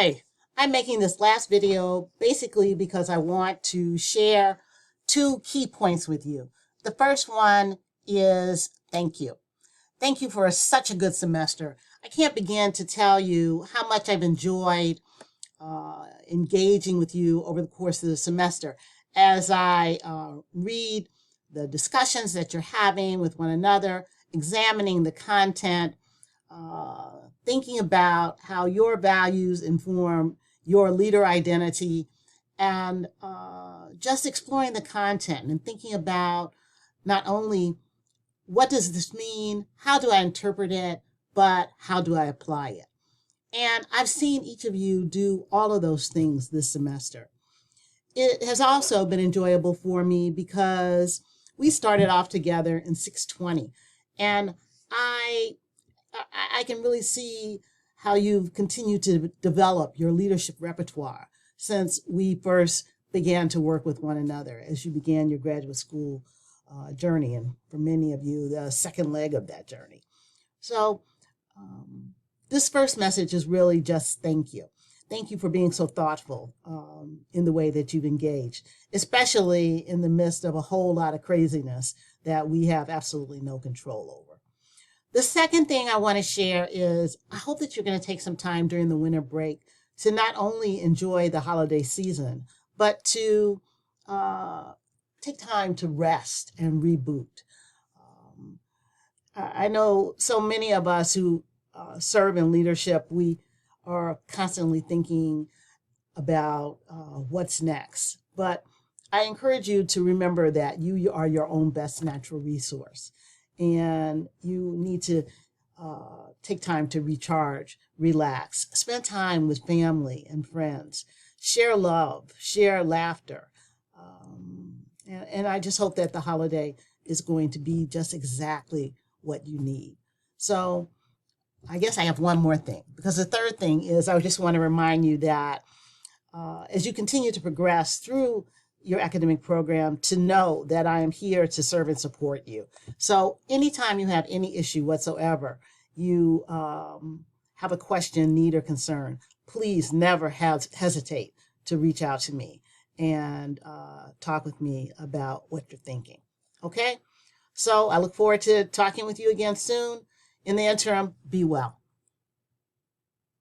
Hi, I'm making this last video basically because I want to share two key points with you. The first one is thank you. Thank you for such a good semester. I can't begin to tell you how much I've enjoyed engaging with you over the course of the semester as I read the discussions that you're having with one another, examining the content, thinking about how your values inform your leader identity, and just exploring the content and thinking about not only what does this mean, how do I interpret it, but how do I apply it. And I've seen each of you do all of those things this semester. It has also been enjoyable for me because we started off together in 620, and I can really see how you've continued to develop your leadership repertoire since we first began to work with one another as you began your graduate school journey, and for many of you, the second leg of that journey. So this first message is really just thank you. Thank you for being so thoughtful in the way that you've engaged, especially in the midst of a whole lot of craziness that we have absolutely no control over. The second thing I want to share is I hope that you're going to take some time during the winter break to not only enjoy the holiday season, but to take time to rest and reboot. I know so many of us who serve in leadership, we are constantly thinking about what's next. But I encourage you to remember that you are your own best natural resource. And you need to take time to recharge, relax, spend time with family and friends, share love, share laughter. And I just hope that the holiday is going to be just exactly what you need. So I guess I have one more thing, because the third thing is I just want to remind you that as you continue to progress through your academic program, to know that I am here to serve and support you. So anytime you have any issue whatsoever, you have a question, need, or concern, please never hesitate to reach out to me and talk with me about what you're thinking. Okay? So I look forward to talking with you again soon. In the interim, be well.